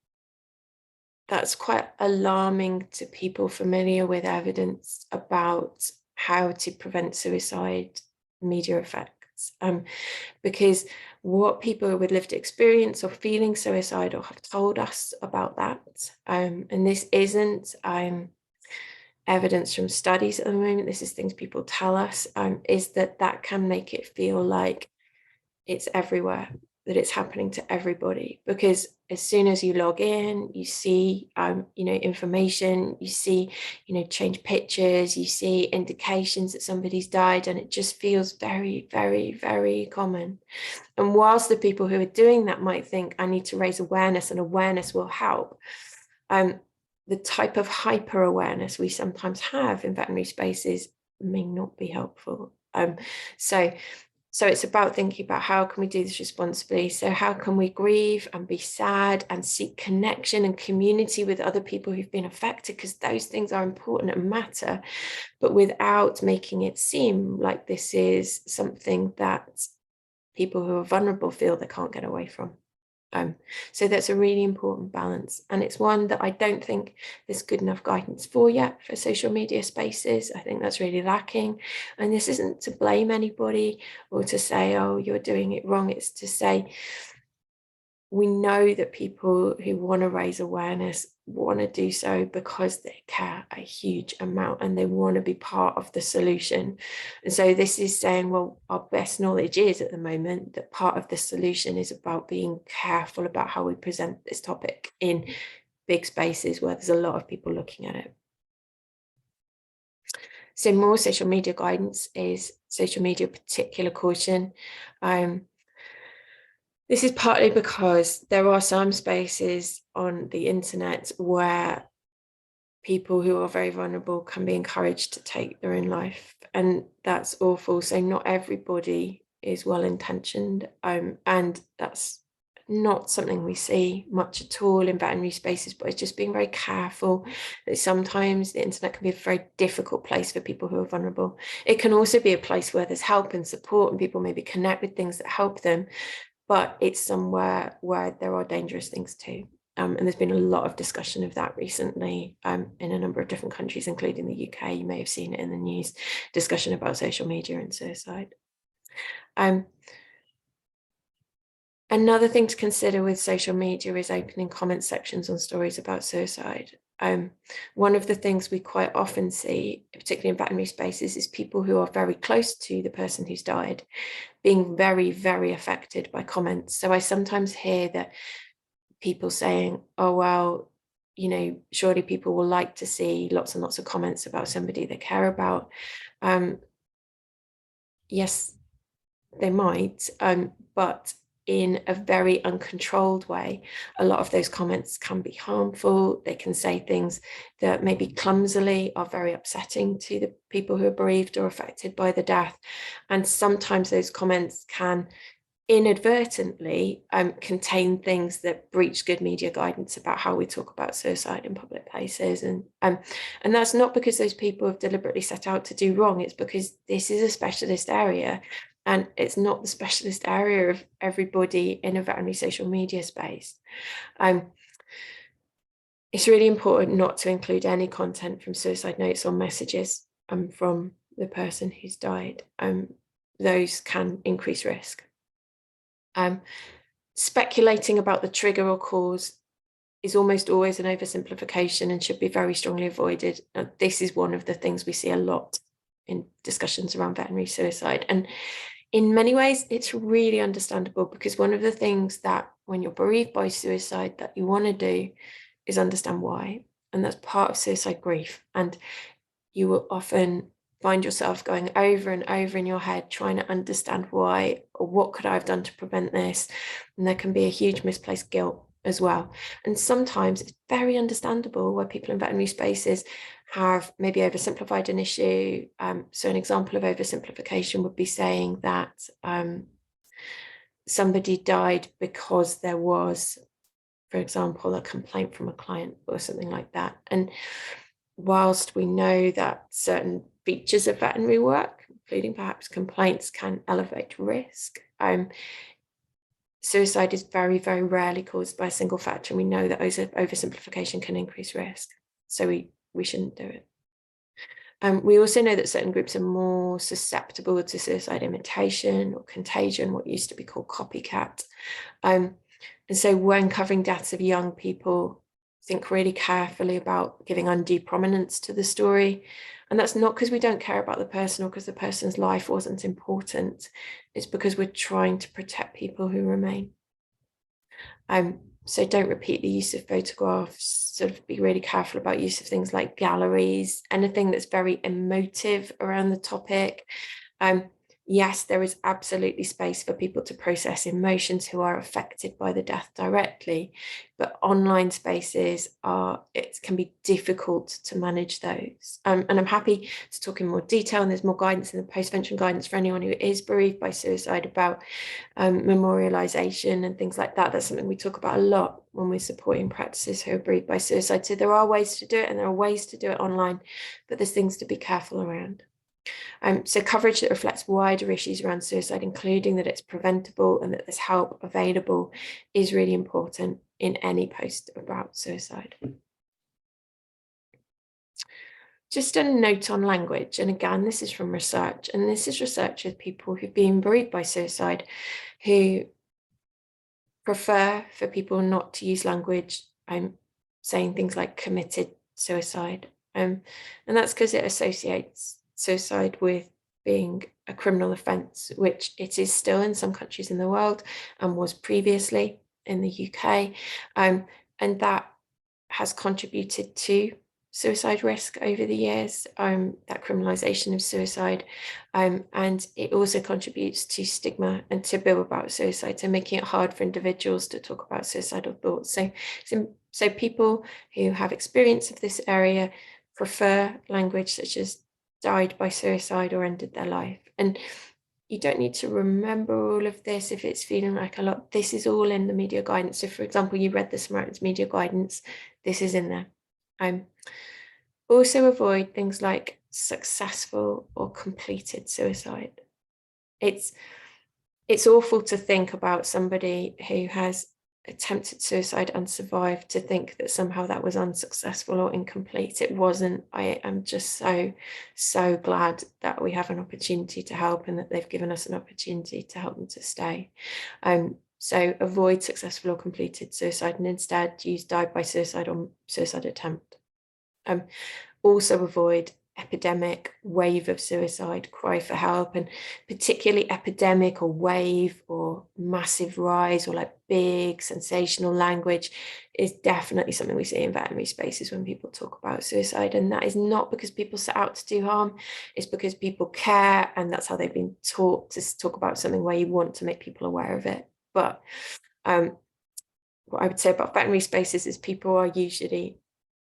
quite alarming to people familiar with evidence about how to prevent suicide media effects. Because what people with lived experience or feeling suicidal have told us about that, and this isn't evidence from studies at the moment, this is things people tell us, is that can make it feel like it's everywhere, that it's happening to everybody. Because as soon as you log in, you see, information, you see, change pictures, you see indications that somebody's died, and it just feels very, very, very common. And whilst the people who are doing that might think, I need to raise awareness and awareness will help, the type of hyper awareness we sometimes have in veterinary spaces may not be helpful. So So it's about thinking about how can we do this responsibly? So how can we grieve and be sad and seek connection and community with other people who've been affected? Because those things are important and matter, but without making it seem like this is something that people who are vulnerable feel they can't get away from. So that's a really important balance, and it's one that I don't think there's good enough guidance for yet for social media spaces. I think that's really lacking, and this isn't to blame anybody or to say, oh, you're doing it wrong. It's to say, we know that people who want to raise awareness want to do so because they care a huge amount and they want to be part of the solution. And so this is saying, well, our best knowledge is at the moment that part of the solution is about being careful about how we present this topic in big spaces where there's a lot of people looking at it. So more social media guidance is social media particular caution. This is partly because there are some spaces on the internet where people who are very vulnerable can be encouraged to take their own life, and that's awful. So not everybody is well-intentioned, and that's not something we see much at all in veterinary spaces, but it's just being very careful that sometimes the internet can be a very difficult place for people who are vulnerable. It can also be a place where there's help and support and people maybe connect with things that help them, but it's somewhere where there are dangerous things too. And there's been a lot of discussion of that recently in a number of different countries, including the UK. You may have seen it in the news, discussion about social media and suicide. Another thing to consider with social media is opening comment sections on stories about suicide. One of the things we quite often see, particularly in veterinary spaces, is people who are very close to the person who's died being very, very affected by comments. So I sometimes hear that people saying, oh, well, you know, surely people will like to see lots and lots of comments about somebody they care about. Yes, they might, but in a very uncontrolled way. A lot of those comments can be harmful. They can say things that maybe clumsily are very upsetting to the people who are bereaved or affected by the death. And sometimes those comments can inadvertently contain things that breach good media guidance about how we talk about suicide in public places. And that's not because those people have deliberately set out to do wrong. It's because this is a specialist area, and it's not the specialist area of everybody in a veterinary social media space. It's really important not to include any content from suicide notes or messages from the person who's died. Those can increase risk. Speculating about the trigger or cause is almost always an oversimplification and should be very strongly avoided. This is one of the things we see a lot in discussions around veterinary suicide. And in many ways, it's really understandable, because one of the things that when you're bereaved by suicide that you want to do is understand why. And that's part of suicide grief. And you will often find yourself going over and over in your head trying to understand why, or what could I have done to prevent this? And there can be a huge misplaced guilt as well. And sometimes it's very understandable why people in veterinary spaces have maybe oversimplified an issue. So an example of oversimplification would be saying that somebody died because there was, for example, a complaint from a client or something like that. And whilst we know that certain features of veterinary work, including perhaps complaints, can elevate risk, suicide is very, very rarely caused by a single factor, and we know that oversimplification can increase risk. So we shouldn't do it. We also know that certain groups are more susceptible to suicide imitation or contagion, what used to be called copycat. And so when covering deaths of young people, think really carefully about giving undue prominence to the story. And that's not because we don't care about the person or because the person's life wasn't important. It's because we're trying to protect people who remain. So don't repeat the use of photographs, sort of be really careful about use of things like galleries, anything that's very emotive around the topic. yes, there is absolutely space for people to process emotions who are affected by the death directly, but online spaces it can be difficult to manage those. And I'm happy to talk in more detail, and there's more guidance in the postvention guidance for anyone who is bereaved by suicide about memorialization and things like that. That's something we talk about a lot when we're supporting practices who are bereaved by suicide. So there are ways to do it, and there are ways to do it online, but there's things to be careful around. So coverage that reflects wider issues around suicide, including that it's preventable and that there's help available, is really important in any post about suicide. Just a note on language, and again, this is from research, and this is research with people who've been bereaved by suicide, who prefer for people not to use language saying things like committed suicide, and that's because it associates suicide with being a criminal offence, which it is still in some countries in the world and was previously in the UK, and that has contributed to suicide risk over the years, that criminalisation of suicide, and it also contributes to stigma and taboo about suicide, so making it hard for individuals to talk about suicidal thoughts. So people who have experience of this area prefer language such as died by suicide or ended their life. And you don't need to remember all of this if it's feeling like a lot. This is all in the media guidance. So for example, you read the Samaritans media guidance, this is in there. Also avoid things like successful or completed suicide. It's awful to think about somebody who has attempted suicide and survived to think that somehow that was unsuccessful or incomplete. It wasn't. I am just so glad that we have an opportunity to help and that they've given us an opportunity to help them to stay. So avoid successful or completed suicide, and instead use died by suicide or suicide attempt. Also avoid epidemic, wave of suicide, cry for help, and particularly epidemic or wave or massive rise or like big sensational language is definitely something we see in veterinary spaces when people talk about suicide. And that is not because people set out to do harm, it's because people care, and that's how they've been taught to talk about something where you want to make people aware of it. But what I would say about veterinary spaces is people are usually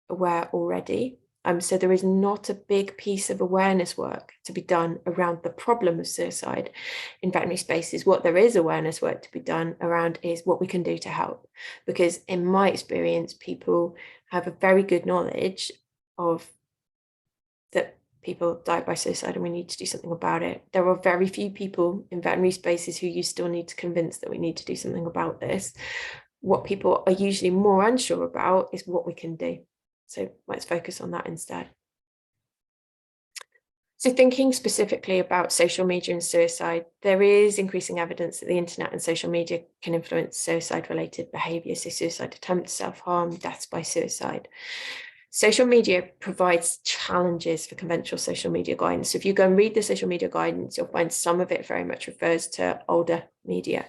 aware already. So there is not a big piece of awareness work to be done around the problem of suicide in veterinary spaces. What there is awareness work to be done around is what we can do to help. Because in my experience, people have a very good knowledge of that people die by suicide and we need to do something about it. There are very few people in veterinary spaces who you still need to convince that we need to do something about this. What people are usually more unsure about is what we can do. So let's focus on that instead. So thinking specifically about social media and suicide, there is increasing evidence that the internet and social media can influence suicide-related behaviours, so suicide attempts, self-harm, deaths by suicide. Social media provides challenges for conventional social media guidance. So if you go and read the social media guidance, you'll find some of it very much refers to older media.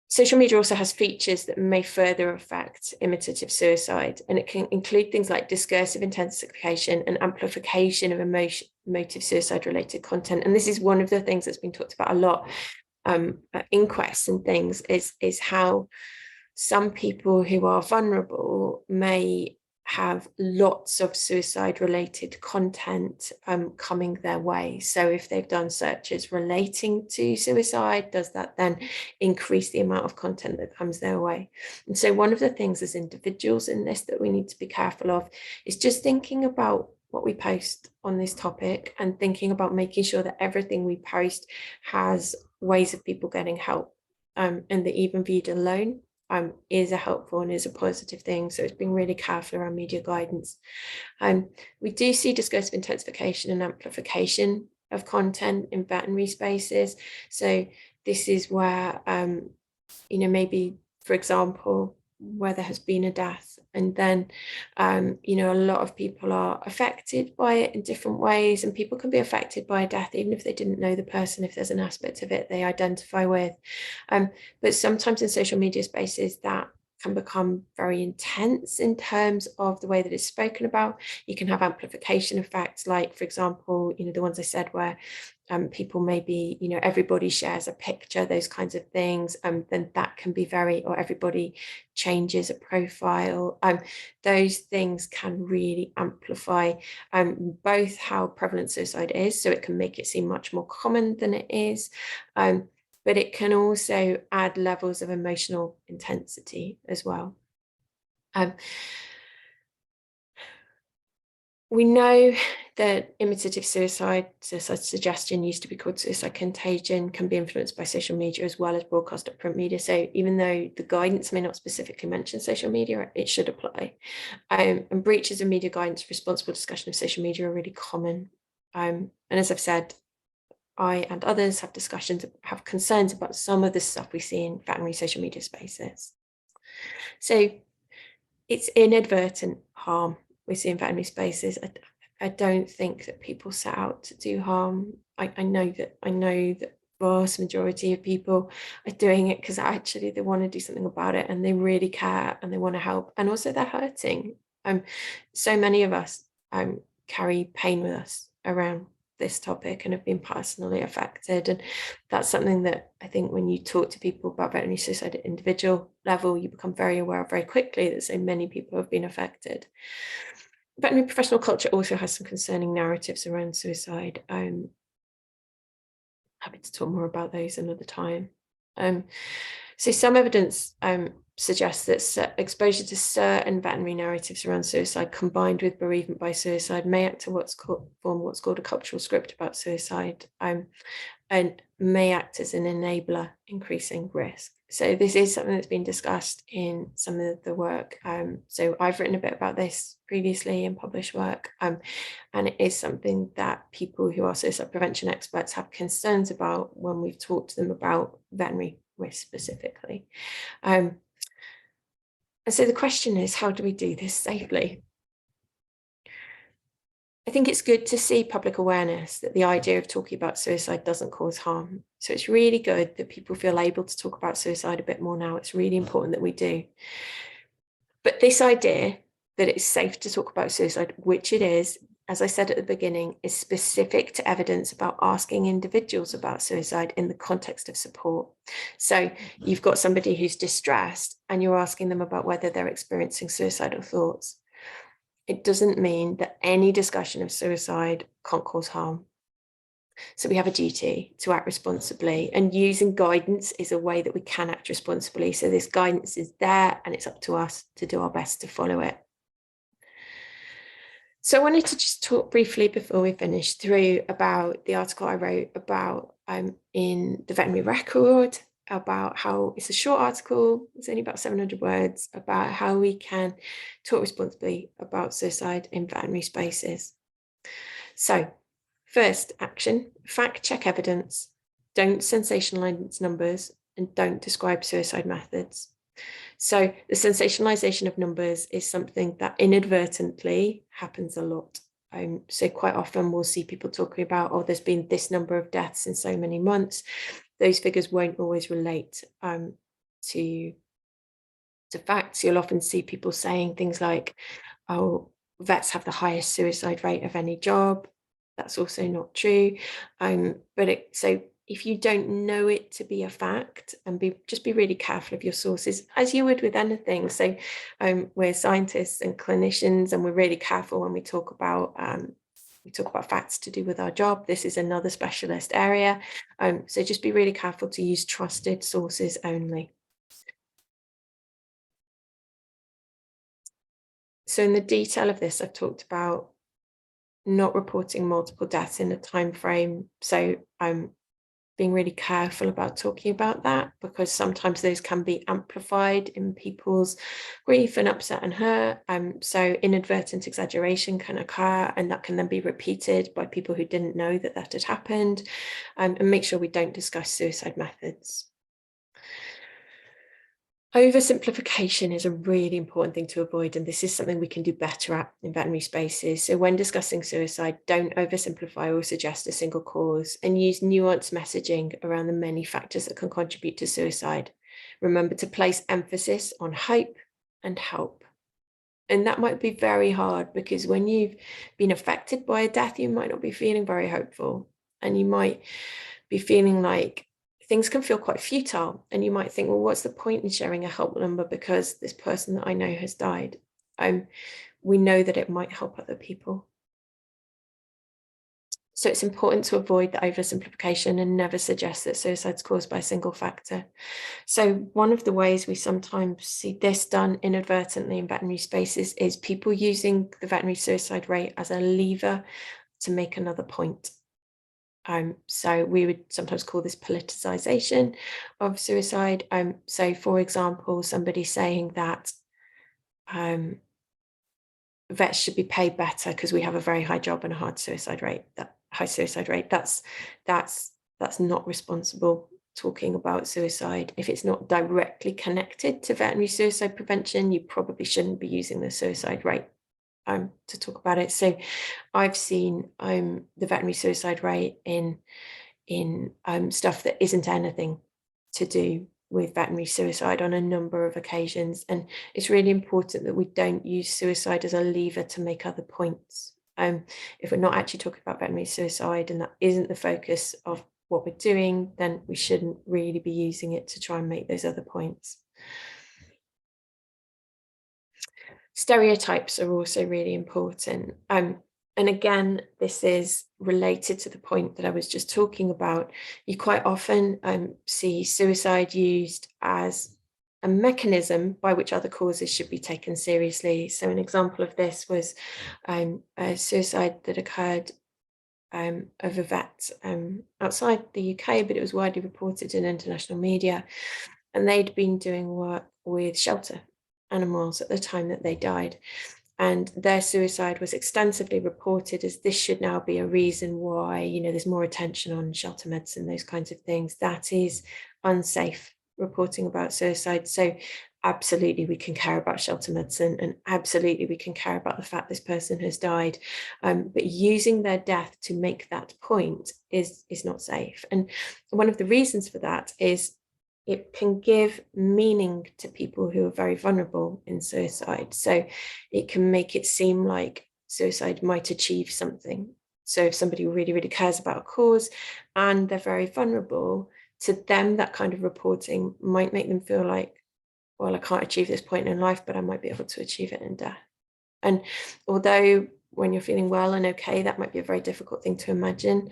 Social media also has features that may further affect imitative suicide, and it can include things like discursive intensification and amplification of emotive suicide-related content. And this is one of the things that's been talked about a lot at inquests and things, is how some people who are vulnerable may have lots of suicide-related content coming their way. So if they've done searches relating to suicide, does that then increase the amount of content that comes their way? And so one of the things as individuals in this that we need to be careful of is just thinking about what we post on this topic and thinking about making sure that everything we post has ways of people getting help, and that even viewed alone is a helpful and is a positive thing. So it's being really careful around media guidance. We do see discursive intensification and amplification of content in veterinary spaces. So this is where, maybe, for example, where there has been a death, and then a lot of people are affected by it in different ways, and people can be affected by a death even if they didn't know the person, if there's an aspect of it they identify with, but sometimes in social media spaces that can become very intense in terms of the way that it's spoken about. You can have amplification effects, like, for example, the ones I said where people maybe, everybody shares a picture, those kinds of things, then that can be or everybody changes a profile. Those things can really amplify both how prevalent suicide is, so it can make it seem much more common than it is, but it can also add levels of emotional intensity as well. We know that imitative suicide suggestion, used to be called suicide contagion, can be influenced by social media as well as broadcast or print media. So even though the guidance may not specifically mention social media, it should apply. And breaches of media guidance, responsible discussion of social media are really common. And as I've said, I and others have concerns about some of the stuff we see in veterinary social media spaces. So it's inadvertent harm we see in veterinary spaces. I don't think that people set out to do harm. I know that vast majority of people are doing it because actually they want to do something about it and they really care and they want to help, and also they're hurting. So many of us carry pain with us around this topic and have been personally affected, and that's something that I think when you talk to people about veterinary suicide at individual level, you become very aware of very quickly that so many people have been affected. Veterinary professional culture also has some concerning narratives around suicide. I'm happy to talk more about those another time. So some evidence suggests that exposure to certain veterinary narratives around suicide combined with bereavement by suicide may act to form what's called a cultural script about suicide, and may act as an enabler, increasing risk. So this is something that's been discussed in some of the work. So I've written a bit about this previously in published work, and it is something that people who are suicide prevention experts have concerns about when we've talked to them about veterinary risk specifically. And so the question is, how do we do this safely? I think it's good to see public awareness that the idea of talking about suicide doesn't cause harm. So it's really good that people feel able to talk about suicide a bit more now. It's really important that we do. But this idea that it's safe to talk about suicide, which it is, as I said at the beginning, is specific to evidence about asking individuals about suicide in the context of support. So you've got somebody who's distressed and you're asking them about whether they're experiencing suicidal thoughts. It doesn't mean that any discussion of suicide can't cause harm. So we have a duty to act responsibly, and using guidance is a way that we can act responsibly. So this guidance is there and it's up to us to do our best to follow it. So I wanted to just talk briefly before we finish through about the article I wrote about in the Veterinary Record, about how it's a short article, it's only about 700 words, about how we can talk responsibly about suicide in veterinary spaces. So first action, fact check evidence, don't sensationalize numbers, and don't describe suicide methods. So the sensationalization of numbers is something that inadvertently happens a lot. So quite often we'll see people talking about, oh, there's been this number of deaths in so many months. Those figures won't always relate to facts. You'll often see people saying things like, oh, vets have the highest suicide rate of any job. That's also not true. So if you don't know it to be a fact, and just be really careful of your sources, as you would with anything. So we're scientists and clinicians, and we're really careful when we talk about facts to do with our job. This is another specialist area. So just be really careful to use trusted sources only. So in the detail of this, I've talked about not reporting multiple deaths in a time frame. So I'm being really careful about talking about that, because sometimes those can be amplified in people's grief and upset and hurt. So inadvertent exaggeration can occur, and that can then be repeated by people who didn't know that had happened. And make sure we don't discuss suicide methods. Oversimplification is a really important thing to avoid, and this is something we can do better at in veterinary spaces. So when discussing suicide, don't oversimplify or suggest a single cause, and use nuanced messaging around the many factors that can contribute to suicide. Remember to place emphasis on hope and help. And that might be very hard, because when you've been affected by a death, you might not be feeling very hopeful. and you might be feeling like things can feel quite futile, and you might think, well, what's the point in sharing a help number because this person that I know has died? We know that it might help other people. So it's important to avoid the oversimplification and never suggest that suicide is caused by a single factor. So one of the ways we sometimes see this done inadvertently in veterinary spaces is people using the veterinary suicide rate as a lever to make another point. So we would sometimes call this politicization of suicide. So for example, somebody saying that vets should be paid better because we have a very high job and a high suicide rate. That's not responsible talking about suicide. If it's not directly connected to veterinary suicide prevention, you probably shouldn't be using the suicide rate to talk about it. So I've seen the veterinary suicide rate in stuff that isn't anything to do with veterinary suicide on a number of occasions. And it's really important that we don't use suicide as a lever to make other points. If we're not actually talking about veterinary suicide and that isn't the focus of what we're doing, then we shouldn't really be using it to try and make those other points. Stereotypes are also really important. And again, this is related to the point that I was just talking about. You quite often see suicide used as a mechanism by which other causes should be taken seriously. So an example of this was a suicide that occurred of a vet outside the UK, but it was widely reported in international media. And they'd been doing work with shelter animals at the time that they died. And their suicide was extensively reported as this should now be a reason why, there's more attention on shelter medicine, those kinds of things. That is unsafe reporting about suicide. So absolutely we can care about shelter medicine, and absolutely we can care about the fact this person has died. But using their death to make that point is not safe. And one of the reasons for that is it can give meaning to people who are very vulnerable in suicide. So it can make it seem like suicide might achieve something. So if somebody really, really cares about a cause and they're very vulnerable, to them, that kind of reporting might make them feel like, well, I can't achieve this point in life, but I might be able to achieve it in death. And although when you're feeling well and okay, that might be a very difficult thing to imagine,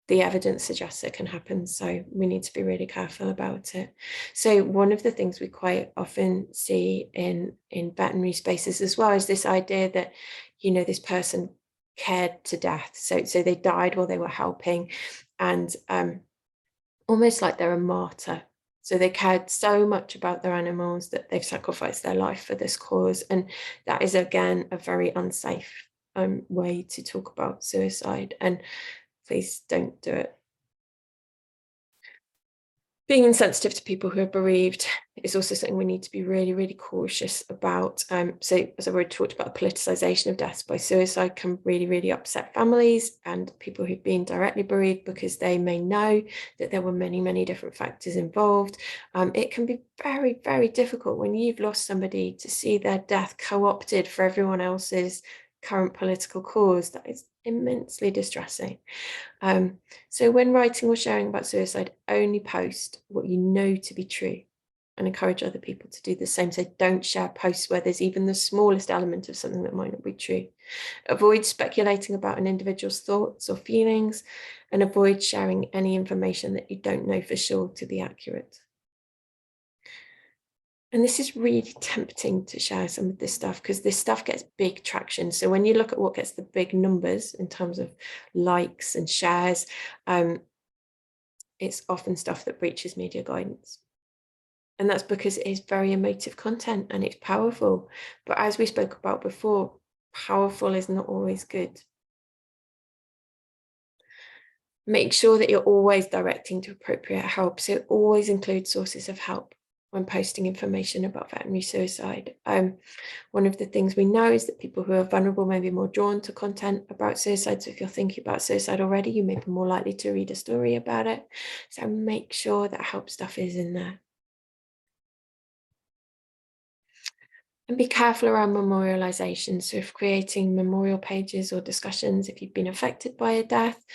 the evidence suggests it can happen, so we need to be really careful about it. So one of the things we quite often see in veterinary spaces as well is this idea that, this person cared to death. So they died while they were helping, and almost like they're a martyr. So they cared so much about their animals that they've sacrificed their life for this cause. And that is, again, a very unsafe way to talk about suicide. And please don't do it. Being insensitive to people who are bereaved is also something we need to be really, really cautious about. So as I've already talked about, the politicization of deaths by suicide can really, really upset families and people who've been directly bereaved, because they may know that there were many, many different factors involved. It can be very, very difficult when you've lost somebody to see their death co-opted for everyone else's current political cause. That is immensely distressing. So when writing or sharing about suicide, only post what you know to be true and encourage other people to do the same. So don't share posts where there's even the smallest element of something that might not be true. Avoid speculating about an individual's thoughts or feelings, and avoid sharing any information that you don't know for sure to be accurate. And this is really tempting to share some of this stuff because this stuff gets big traction. So when you look at what gets the big numbers in terms of likes and shares, it's often stuff that breaches media guidance. And that's because it is very emotive content and it's powerful. But as we spoke about before, powerful is not always good. Make sure that you're always directing to appropriate help. So always include sources of help when posting information about veterinary suicide. One of the things we know is that people who are vulnerable may be more drawn to content about suicide. So if you're thinking about suicide already, you may be more likely to read a story about it. So make sure that help stuff is in there. And be careful around memorialisation. So if creating memorial pages or discussions, if you've been affected by a death,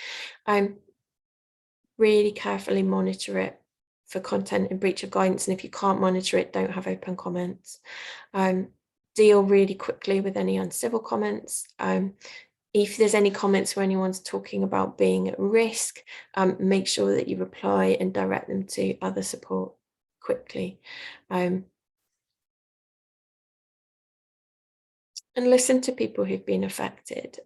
really carefully monitor it for content in breach of guidance. And if you can't monitor it, don't have open comments. Deal really quickly with any uncivil comments. If there's any comments where anyone's talking about being at risk, make sure that you reply and direct them to other support quickly. And listen to people who've been affected.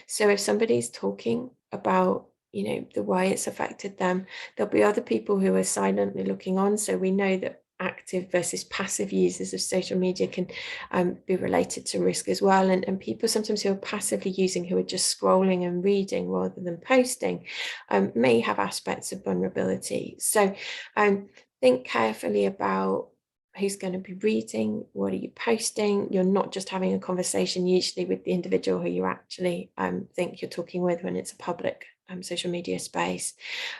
So if somebody's talking about, the way it's affected them, there'll be other people who are silently looking on. So we know that active versus passive users of social media can be related to risk as well. And people sometimes who are passively using, who are just scrolling and reading rather than posting, may have aspects of vulnerability. So think carefully about who's going to be reading, what are you posting. You're not just having a conversation usually with the individual who you actually think you're talking with when it's a public social media space,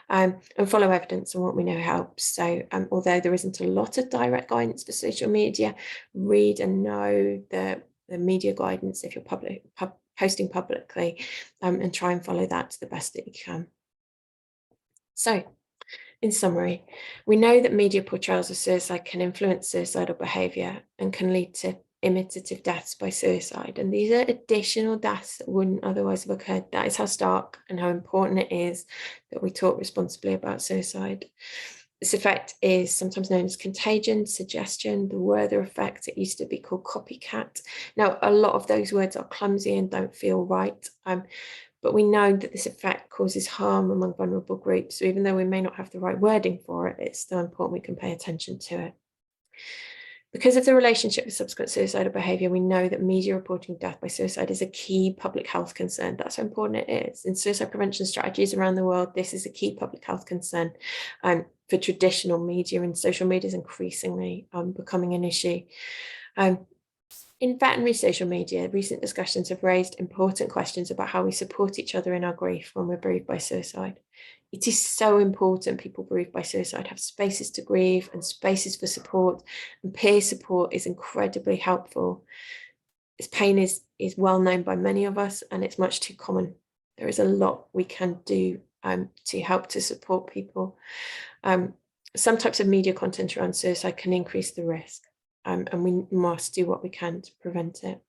and follow evidence and what we know helps. So although there isn't a lot of direct guidance for social media, read and know the media guidance if you're posting publicly, and try and follow that to the best that you can. So in summary, we know that media portrayals of suicide can influence suicidal behaviour and can lead to imitative deaths by suicide. And these are additional deaths that wouldn't otherwise have occurred. That is how stark and how important it is that we talk responsibly about suicide. This effect is sometimes known as contagion, suggestion, the Werther effect. It used to be called copycat. Now, a lot of those words are clumsy and don't feel right. But we know that this effect causes harm among vulnerable groups. So even though we may not have the right wording for it, it's still important we can pay attention to it. Because of the relationship with subsequent suicidal behaviour, we know that media reporting death by suicide is a key public health concern. That's how important it is. In suicide prevention strategies around the world, this is a key public health concern for traditional media, and social media is increasingly becoming an issue. In veterinary social media, recent discussions have raised important questions about how we support each other in our grief when we're bereaved by suicide. It is so important people bereaved by suicide have spaces to grieve and spaces for support, and peer support is incredibly helpful. This pain is well known by many of us, and it's much too common. There is a lot we can do to help to support people. Some types of media content around suicide can increase the risk. And we must do what we can to prevent it.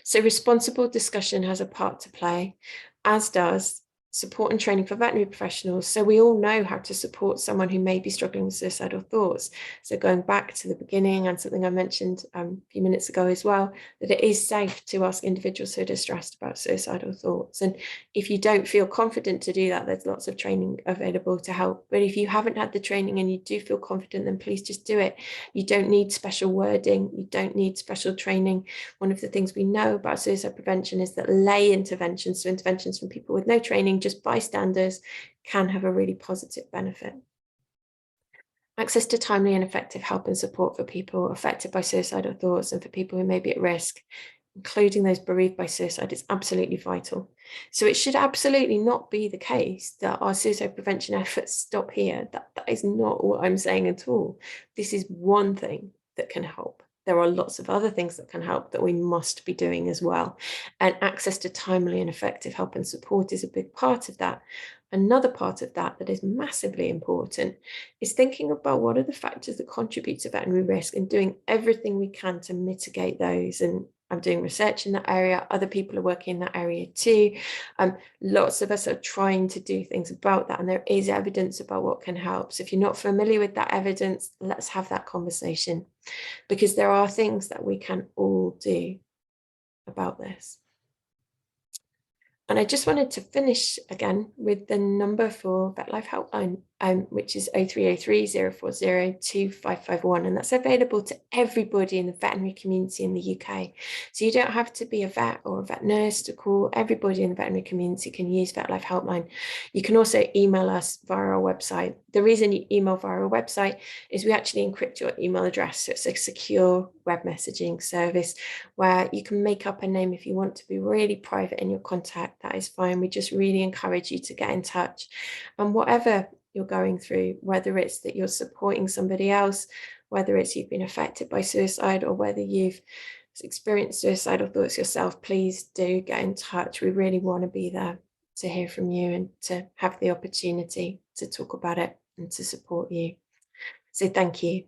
So responsible discussion has a part to play, as does support and training for veterinary professionals. So we all know how to support someone who may be struggling with suicidal thoughts. So going back to the beginning, and something I mentioned a few minutes ago as well, that it is safe to ask individuals who are distressed about suicidal thoughts. And if you don't feel confident to do that, there's lots of training available to help. But if you haven't had the training and you do feel confident, then please just do it. You don't need special wording. You don't need special training. One of the things we know about suicide prevention is that lay interventions, so interventions from people with no training, just bystanders, can have a really positive benefit. Access to timely and effective help and support for people affected by suicidal thoughts and for people who may be at risk, including those bereaved by suicide, is absolutely vital. So it should absolutely not be the case that our suicide prevention efforts stop here. That is not what I'm saying at all. This is one thing that can help. There are lots of other things that can help that we must be doing as well. And access to timely and effective help and support is a big part of that. Another part of that is massively important is thinking about what are the factors that contribute to veterinary risk and doing everything we can to mitigate those. And I'm doing research in that area. Other people are working in that area too. Lots of us are trying to do things about that, and there is evidence about what can help. So if you're not familiar with that evidence, let's have that conversation, because there are things that we can all do about this. And I just wanted to finish again with the number for Vetlife Helpline, which is 0303 040 2551. And that's available to everybody in the veterinary community in the UK. So you don't have to be a vet or a vet nurse to call. Everybody in the veterinary community can use Vetlife Helpline. You can also email us via our website. The reason you email via our website is we actually encrypt your email address. So it's a secure web messaging service where you can make up a name if you want to be really private in your contact. That is fine. We just really encourage you to get in touch. And whatever you're going through, whether it's that you're supporting somebody else, whether it's you've been affected by suicide, or whether you've experienced suicidal thoughts yourself, please do get in touch. We really want to be there to hear from you and to have the opportunity to talk about it and to support you. So thank you.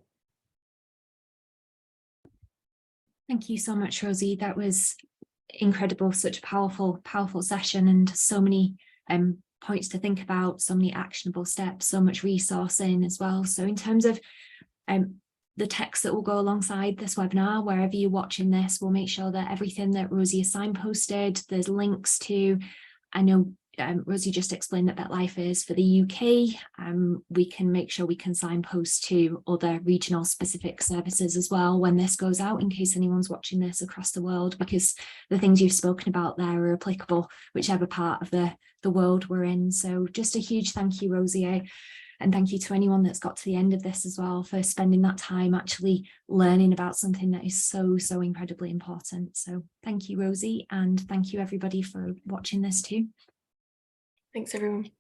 Thank you so much, Rosie. That was incredible, such a powerful session, and so many points to think about, so many actionable steps, so much resourcing as well. So in terms of the text that will go alongside this webinar, wherever you're watching this, we'll make sure that everything that Rosie has signposted, there's links to, I know Rosie just explained that Vetlife is for the UK. We can make sure we can signpost to other regional specific services as well when this goes out, in case anyone's watching this across the world, because the things you've spoken about there are applicable whichever part of the world we're in. So just a huge thank you, Rosie. And thank you to anyone that's got to the end of this as well, for spending that time actually learning about something that is so incredibly important. So thank you, Rosie, and thank you everybody for watching this too. Thanks, everyone.